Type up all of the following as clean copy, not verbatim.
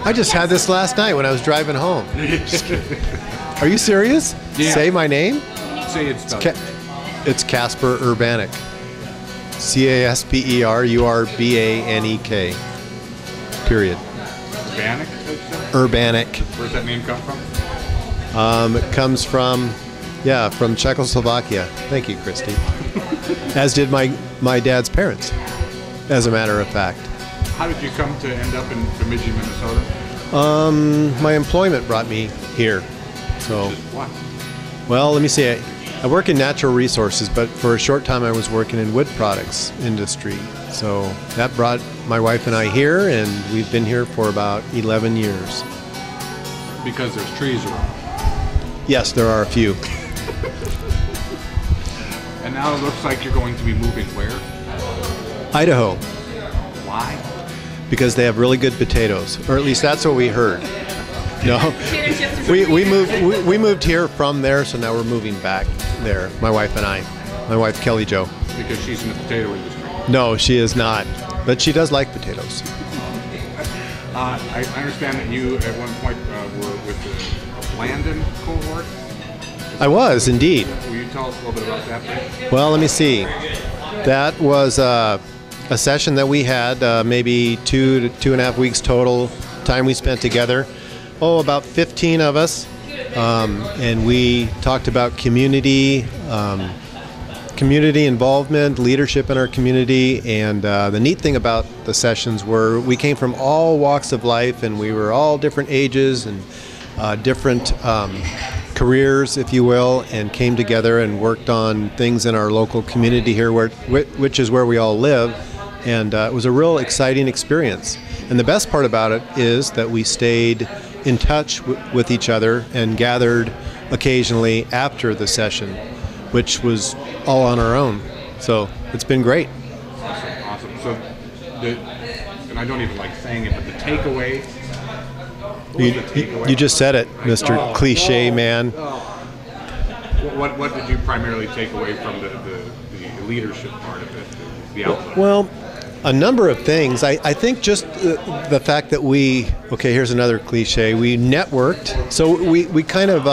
I just had this last night when I was driving home. Are you serious? Yeah. Say my name? Say it's spelled. It's Casper Urbanek. Casperurbanek. Period. Urbanek? Urbanek. Where's that name come from? It comes from, from Czechoslovakia. Thank you, Christy. As did my dad's parents, as a matter of fact. How did you come to end up in Bemidji, Minnesota? My employment brought me here. So, What? well, let me see. I work in natural resources, but for a short time I was working in wood products industry. So that brought my wife and I here, and we've been here for about 11 years. Because there's trees around. Yes, there are a few. And now it looks like you're going to be moving where? Idaho, Why? because they have really good potatoes, or at least that's what we heard. No, we moved here from there, so now we're moving back there. My wife and I, my wife Kelly Jo. Because she's in the potato industry. No, she is not, but she does like potatoes. I understand that you at one point were with the Blandon cohort. I was indeed. Will you tell us a little bit about that? Well, let me see. That was a session that we had, maybe 2 to 2.5 weeks total time we spent together. Oh, about 15 of us, and we talked about community involvement, leadership in our community, and the neat thing about the sessions were we came from all walks of life, and we were all different ages and different careers, if you will, and came together and worked on things in our local community here, which is where we all live, and it was a real exciting experience. And the best part about it is that we stayed in touch with each other and gathered occasionally after the session, which was all on our own. So it's been great. Awesome. So, and I don't even like saying it, but the takeaway. You just said it, Mr. Cliche Man. What did you primarily take away from the leadership part of it, the outlook? Well, a number of things. I think just the fact that here's another cliche, we networked. So we kind of,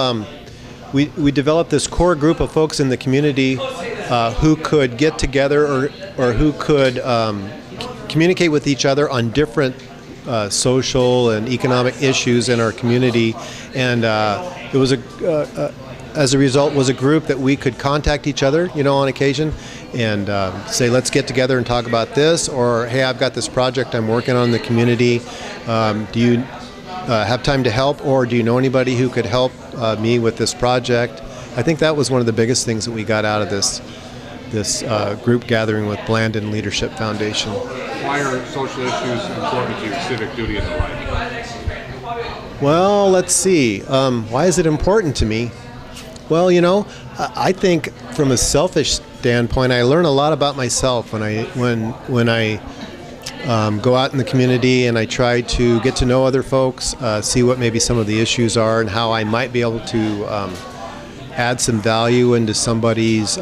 we developed this core group of folks in the community who could get together or who could communicate with each other on different social and economic issues in our community, and it was as a result was a group that we could contact each other, on occasion, and say, let's get together and talk about this, or hey, I've got this project I'm working on in the community. Do you have time to help, or do you know anybody who could help me with this project? I think that was one of the biggest things that we got out of this group gathering with Blandon Leadership Foundation. Why are social issues important to you, civic duty and the like? Well, let's see. Why is it important to me? Well, I think from a selfish standpoint, I learn a lot about myself when I go out in the community and I try to get to know other folks, see what maybe some of the issues are and how I might be able to add some value into somebody's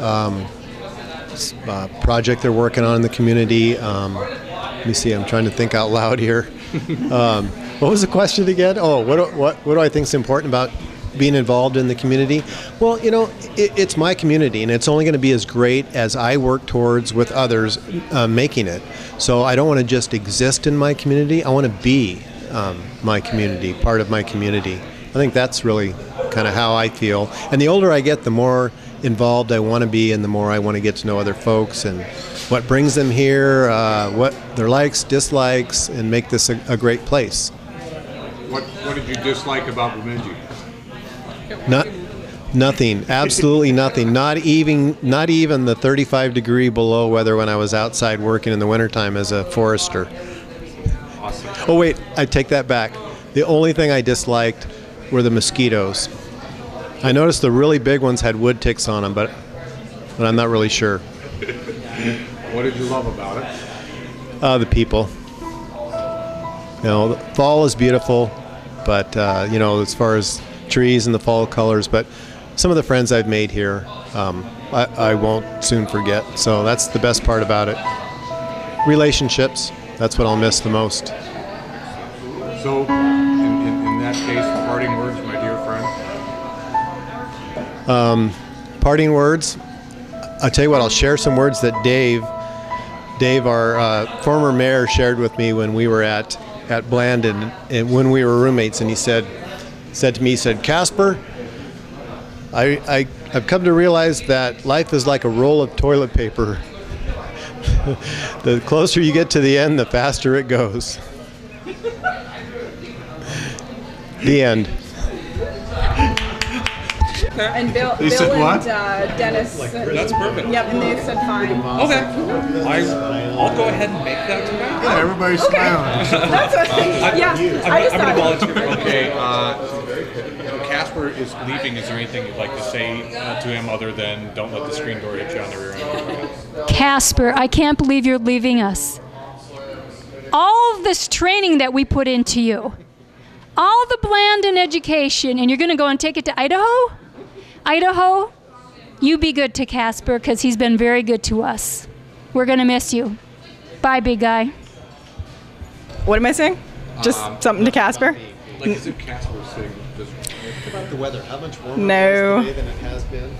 project they're working on in the community. Let me see, I'm trying to think out loud here. What was the question again? Oh, what do I think is important about being involved in the community? Well, it's my community, and it's only going to be as great as I work towards with others making it. So I don't want to just exist in my community. I want to be my community, part of my community. I think that's really kind of how I feel. And the older I get, the more involved I want to be, and the more I want to get to know other folks and what brings them here, what their likes, dislikes, and make this a great place. What did you dislike about Bemidji? Nothing, absolutely nothing. Not even the 35-degree below weather when I was outside working in the wintertime as a forester. Awesome. Oh wait, I take that back. The only thing I disliked were the mosquitoes. I noticed the really big ones had wood ticks on them, but I'm not really sure. What did you love about it? The people. The fall is beautiful, but as far as trees and the fall colors, but some of the friends I've made here, I won't soon forget. So that's the best part about it. Relationships, that's what I'll miss the most. So, in that case, parting words, my dear friend? Parting words, I'll tell you what, I'll share some words that Dave, our former mayor, shared with me when we were at Blandon, and when we were roommates, and he said to me, Casper, I've come to realize that life is like a roll of toilet paper. The closer you get to the end, the faster it goes. The end. And Bill and Dennis. That's perfect. Yep, and they said fine. Okay. I'll go ahead and make that tonight. Yeah, everybody's smiling. That's what I'm going to volunteer. Okay, Casper is leaving. Is there anything you'd like to say to him other than don't let the screen door hit you on the rear end? Casper, I can't believe you're leaving us. All of this training that we put into you, all the Blandon education, and you're going to go and take it to Idaho? Idaho, you be good to Casper because he's been very good to us. We're going to miss you. Bye, big guy. What am I saying? Just something to Casper? Like, is it Casper saying just About the weather, how much warmer No. it is today than it has been?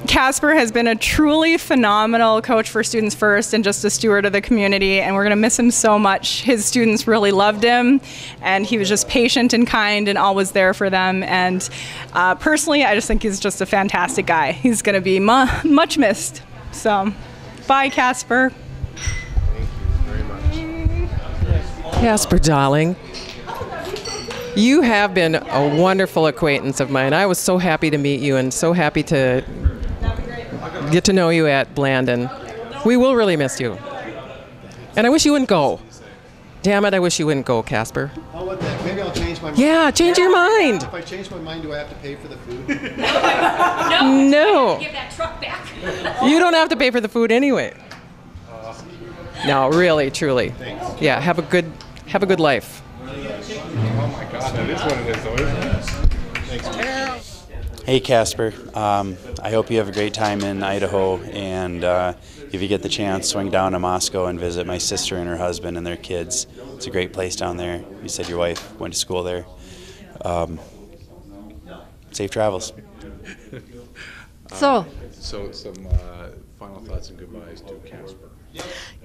Casper has been a truly phenomenal coach for Students First and just a steward of the community, and we're going to miss him so much. His students really loved him, and he was just patient and kind and always there for them. And personally, I just think he's just a fantastic guy. He's going to be much missed. So, bye, Casper. Casper, darling, you have been a wonderful acquaintance of mine. I was so happy to meet you and so happy to get to know you at Blandon. We will really miss you. And I wish you wouldn't go. Damn it, I wish you wouldn't go, Casper. How about that? Maybe I'll change my mind. Yeah, change your mind. If I change my mind, do I have to pay for the food? No. Give that truck back. You don't have to pay for the food anyway. No, really, truly. Thanks. Yeah, have a good life. oh my God, that is what it is, though, isn't it? Hey Casper, I hope you have a great time in Idaho, and if you get the chance, swing down to Moscow and visit my sister and her husband and their kids. It's a great place down there. You said your wife went to school there. Safe travels. So So some final thoughts and goodbyes to Casper.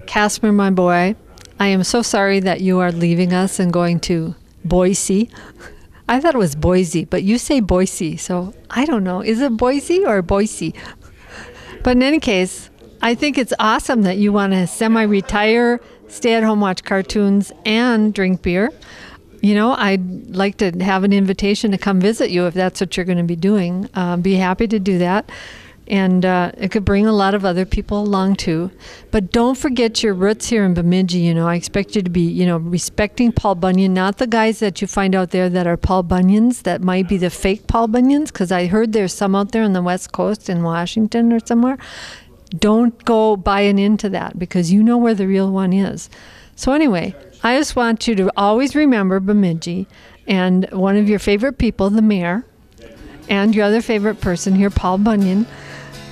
Casper, my boy, I am so sorry that you are leaving us and going to Boise. I thought it was Boise, but you say Boise, so I don't know. Is it Boise or Boise? But in any case, I think it's awesome that you want to semi-retire, stay at home, watch cartoons, and drink beer. You know, I'd like to have an invitation to come visit you if that's what you're going to be doing. Be happy to do that. And it could bring a lot of other people along too. But don't forget your roots here in Bemidji. You know, I expect you to be, you know, respecting Paul Bunyan, not the guys that you find out there that are Paul Bunyans, that might be the fake Paul Bunyans, because I heard there's some out there on the West Coast in Washington or somewhere. Don't go buying into that, because you know where the real one is. So anyway, I just want you to always remember Bemidji and one of your favorite people, the mayor, and your other favorite person here, Paul Bunyan.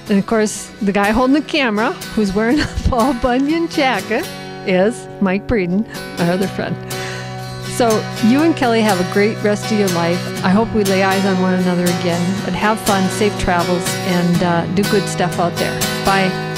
And of course, the guy holding the camera, who's wearing a Paul Bunyan jacket, is Mike Breeden, our other friend. So you and Kelly have a great rest of your life. I hope we lay eyes on one another again. But have fun, safe travels, and do good stuff out there. Bye.